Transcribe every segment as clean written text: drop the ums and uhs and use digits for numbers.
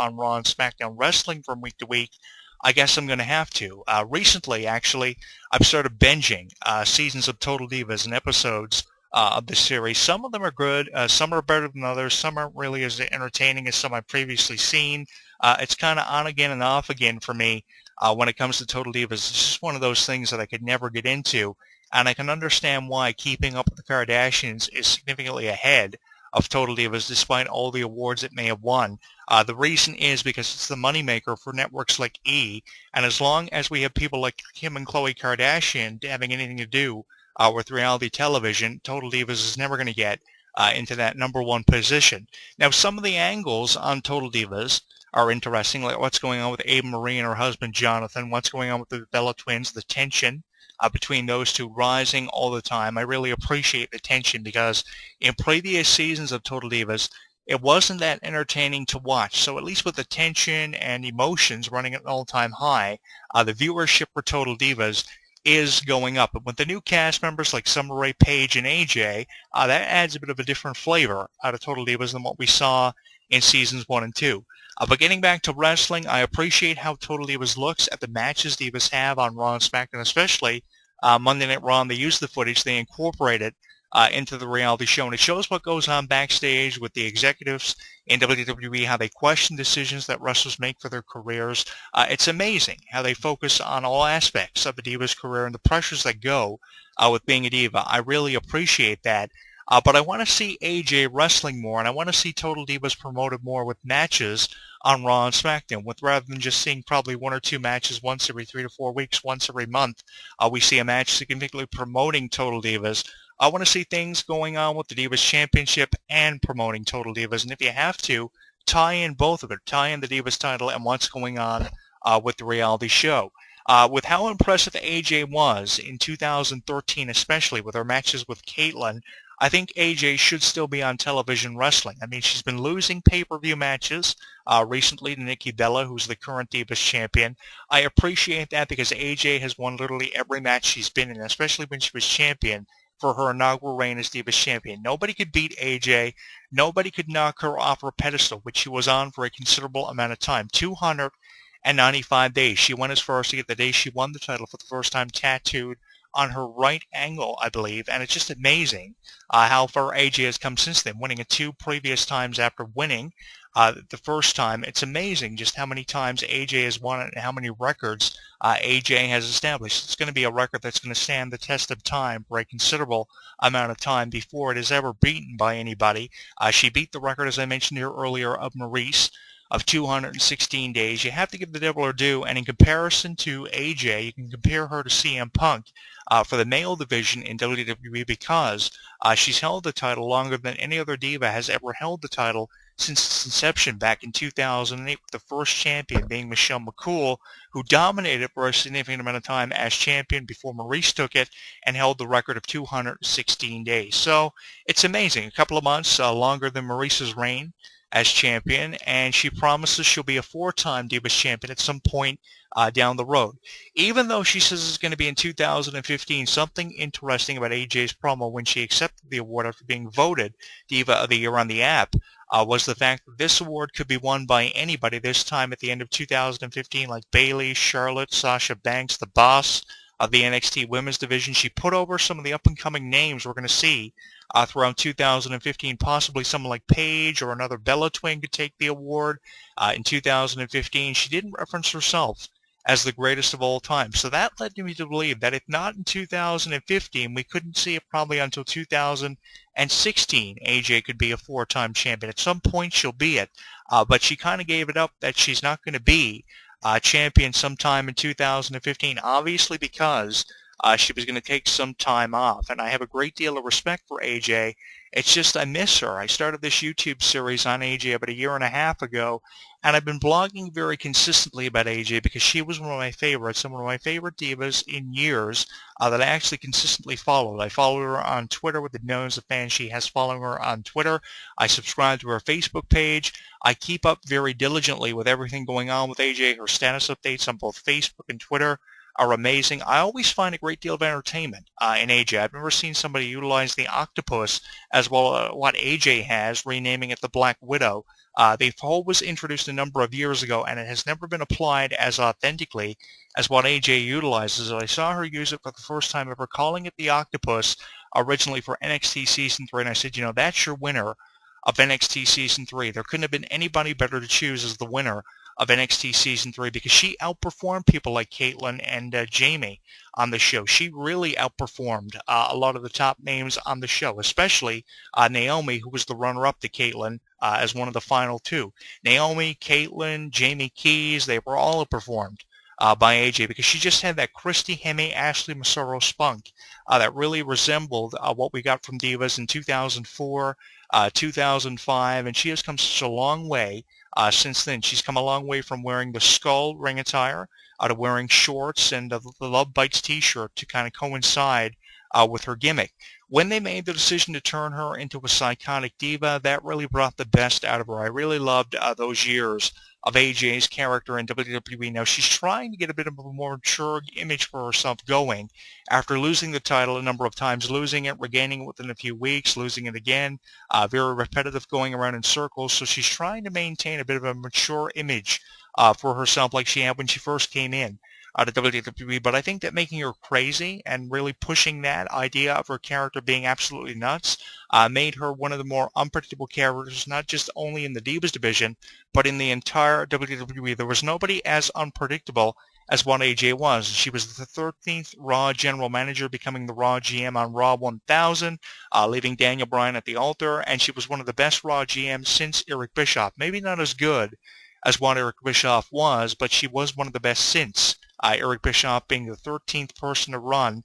on Raw and SmackDown Wrestling from week to week, I guess I'm going to have to. Recently, actually, I've started binging seasons of Total Divas and episodes of the series. Some of them are good. Some are better than others. Some aren't really as entertaining as some I've previously seen. It's kind of on again and off again for me when it comes to Total Divas. It's just one of those things that I could never get into. And I can understand why Keeping Up with the Kardashians is significantly ahead of Total Divas despite all the awards it may have won. The reason is because it's the moneymaker for networks like E! And as long as we have people like Kim and Khloe Kardashian having anything to do with reality television, Total Divas is never going to get into that number one position. Now, some of the angles on Total Divas are interesting, like what's going on with Ava Marie and her husband Jonathan, what's going on with the Bella twins, the tension between those two rising all the time. I really appreciate the tension because in previous seasons of Total Divas, it wasn't that entertaining to watch. So at least with the tension and emotions running at an all-time high, the viewership for Total Divas is going up. But with the new cast members like Summer Rae, Paige, and AJ, that adds a bit of a different flavor out of Total Divas than what we saw in seasons 1 and 2. But getting back to wrestling, I appreciate how Total Divas looks at the matches Divas have on Raw and SmackDown, especially Monday Night Raw. And they use the footage, they incorporate it into the reality show, and it shows what goes on backstage with the executives in WWE, how they question decisions that wrestlers make for their careers. It's amazing how they focus on all aspects of a diva's career and the pressures that go with being a diva. I really appreciate that. But I want to see AJ wrestling more, and I want to see Total Divas promoted more with matches on Raw and SmackDown, with rather than just seeing probably 1 or 2 matches once every 3 to 4 weeks, once every month. We see a match significantly promoting Total Divas. I want to see things going on with the Divas Championship and promoting Total Divas, and if you have to, tie in both of it, tie in the Divas title and what's going on with the reality show. With how impressive AJ was in 2013, especially with her matches with Caitlyn, I think AJ should still be on television wrestling. I mean, she's been losing pay-per-view matches recently to Nikki Bella, who's the current Divas champion. I appreciate that because AJ has won literally every match she's been in, especially when she was champion for her inaugural reign as Divas champion. Nobody could beat AJ. Nobody could knock her off her pedestal, which she was on for a considerable amount of time, 295 days. She went as far as to get the day she won the title for the first time tattooed on her right ankle, I believe, and it's just amazing how far AJ has come since then, winning it 2 previous times after winning the first time. It's amazing just how many times AJ has won it and how many records AJ has established. It's going to be a record that's going to stand the test of time for a considerable amount of time before it is ever beaten by anybody. She beat the record, as I mentioned here earlier, of Maurice, of 216 days. You have to give the devil her due, and in comparison to AJ, you can compare her to CM Punk for the male division in WWE because she's held the title longer than any other diva has ever held the title since its inception back in 2008, with the first champion being Michelle McCool, who dominated for a significant amount of time as champion before Maurice took it and held the record of 216 days. So it's amazing. A couple of months longer than Maurice's reign as champion, and she promises she'll be a 4-time Divas champion at some point down the road. Even though she says it's going to be in 2015, something interesting about AJ's promo when she accepted the award after being voted Diva of the Year on the app was the fact that this award could be won by anybody this time at the end of 2015, like Bayley, Charlotte, Sasha Banks, the boss of the NXT women's division. She put over some of the up-and-coming names we're going to see throughout 2015. Possibly someone like Paige or another Bella twin could take the award in 2015. She didn't reference herself as the greatest of all time. So that led me to believe that if not in 2015, we couldn't see it probably until 2016. AJ could be a 4-time champion. At some point she'll be it, but she kind of gave it up that she's not going to be champion sometime in 2015, obviously because she was going to take some time off. And I have a great deal of respect for AJ. It's just I miss her. I started this YouTube series on AJ about 1.5 years ago, and I've been blogging very consistently about AJ because she was one of my favorites, and one of my favorite divas in years that I actually consistently followed. I follow her on Twitter with the millions of fans she has following her on Twitter. I subscribe to her Facebook page. I keep up very diligently with everything going on with AJ, her status updates on both Facebook and Twitter are amazing. I always find a great deal of entertainment in AJ. I've never seen somebody utilize the octopus as well what AJ has, renaming it the Black Widow. They've always introduced a number of years ago, and it has never been applied as authentically as what AJ utilizes. I saw her use it for the first time ever, calling it the octopus originally for NXT Season 3, and I said, that's your winner of NXT Season 3. There couldn't have been anybody better to choose as the winner of NXT Season 3 because she outperformed people like Caitlyn and Jamie on the show. She really outperformed a lot of the top names on the show, especially Naomi, who was the runner-up to Caitlyn as one of the final two. Naomi, Caitlyn, Jamie Keys, they were all outperformed by AJ because she just had that Christy Hemme, Ashley Massaro spunk that really resembled what we got from Divas in 2004, 2005, and she has come such a long way since then. She's come a long way from wearing the skull ring attire to wearing shorts and the Love Bites t-shirt to kind of coincide with her gimmick. When they made the decision to turn her into a psychotic diva, that really brought the best out of her. I really loved those years of AJ's character in WWE. Now, she's trying to get a bit of a more mature image for herself going after losing the title a number of times, losing it, regaining it within a few weeks, losing it again, very repetitive, going around in circles. So she's trying to maintain a bit of a mature image for herself like she had when she first came in to WWE. But I think that making her crazy and really pushing that idea of her character being absolutely nuts made her one of the more unpredictable characters, not just only in the Divas division, but in the entire WWE. There was nobody as unpredictable as what AJ was. She was the 13th Raw General Manager, becoming the Raw GM on Raw 1000, leaving Daniel Bryan at the altar, and she was one of the best Raw GMs since Eric Bischoff. Maybe not as good as what Eric Bischoff was, but she was one of the best since Eric Bischoff being the 13th person to run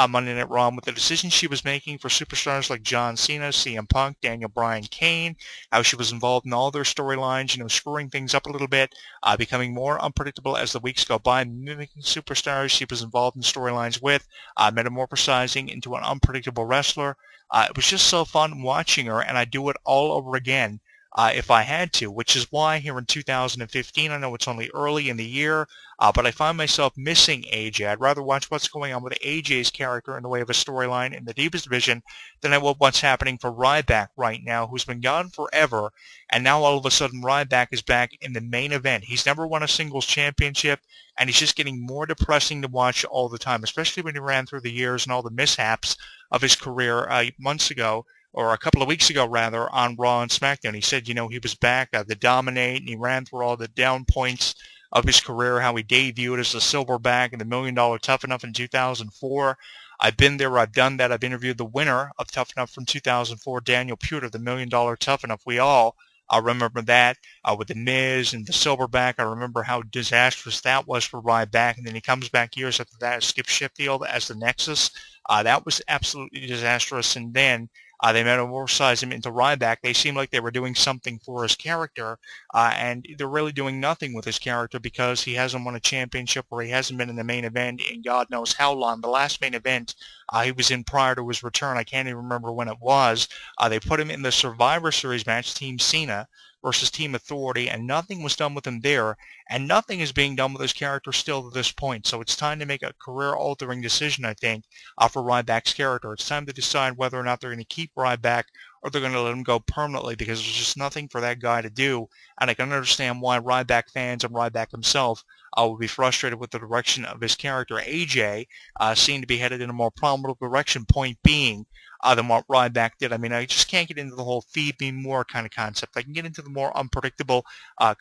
Monday Night Raw, with the decisions she was making for superstars like John Cena, CM Punk, Daniel Bryan, Kane, how she was involved in all their storylines, screwing things up a little bit, becoming more unpredictable as the weeks go by, mimicking superstars she was involved in storylines with, metamorphosizing into an unpredictable wrestler. It was just so fun watching her, and I'd do it all over again if I had to, which is why here in 2015, I know it's only early in the year, but I find myself missing AJ. I'd rather watch what's going on with AJ's character in the way of a storyline in the Divas division than I would what's happening for Ryback right now, who's been gone forever, and now all of a sudden Ryback is back in the main event. He's never won a singles championship, and he's just getting more depressing to watch all the time, especially when he ran through the years and all the mishaps of his career months ago, or a couple of weeks ago, rather, on Raw and SmackDown. He said, he was back to dominate, and he ran through all the down points of his career, how he debuted as the Silverback and the $1 Million Tough Enough in 2004. I've been there, I've done that. I've interviewed the winner of Tough Enough from 2004, Daniel Puder, the $1 Million Tough Enough. We all remember that with The Miz and the Silverback. I remember how disastrous that was for Ryback, and then he comes back years after that as Skip Sheffield as the Nexus. That was absolutely disastrous, and then they metamorphosized him into Ryback. They seemed like they were doing something for his character, and they're really doing nothing with his character because he hasn't won a championship or he hasn't been in the main event in God knows how long. The last main event he was in prior to his return, I can't even remember when it was. They put him in the Survivor Series match, Team Cena versus Team Authority, and nothing was done with him there, and nothing is being done with his character still to this point. So it's time to make a career-altering decision, I think, for Ryback's character. It's time to decide whether or not they're going to keep Ryback or they're going to let him go permanently, because there's just nothing for that guy to do. And I can understand why Ryback fans and Ryback himself will be frustrated with the direction of his character. AJ seemed to be headed in a more prominent direction, point being than what Ryback did. I mean, I just can't get into the whole feed me more kind of concept. I can get into the more unpredictable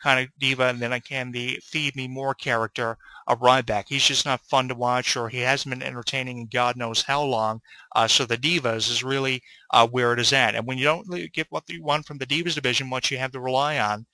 kind of diva, and then I can the feed me more character of Ryback. He's just not fun to watch, or he hasn't been entertaining in God knows how long. So the Divas is really where it is at. And when you don't really get what you want from the Divas division, what you have to rely on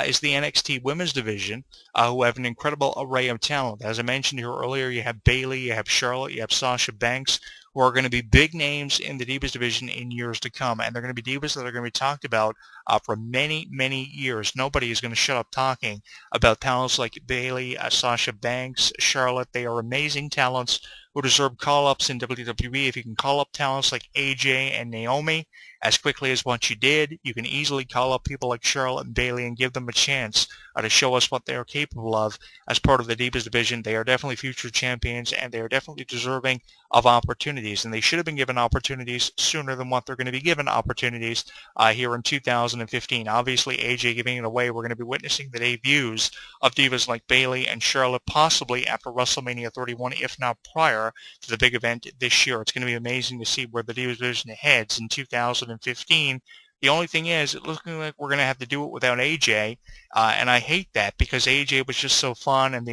is the NXT Women's division, who have an incredible array of talent. As I mentioned here earlier, you have Bayley, you have Charlotte, you have Sasha Banks, who are going to be big names in the Divas division in years to come. And they're going to be Divas that are going to be talked about for many, many years. Nobody is going to shut up talking about talents like Bayley, Sasha Banks, Charlotte. They are amazing talents who deserve call-ups in WWE. If you can call up talents like AJ and Naomi as quickly as what you did, you can easily call up people like Charlotte and Bayley and give them a chance to show us what they are capable of as part of the Divas division. They are definitely future champions, and they are definitely deserving of opportunities, and they should have been given opportunities sooner than what they're going to be given opportunities here in 2015. Obviously, AJ giving it away. We're going to be witnessing the debuts of divas like Bayley and Charlotte possibly after WrestleMania 31, if not prior to the big event this year. It's going to be amazing to see where the Divas division heads in 2015. The only thing is, it's looking like we're going to have to do it without AJ, and I hate that because AJ was just so fun, and the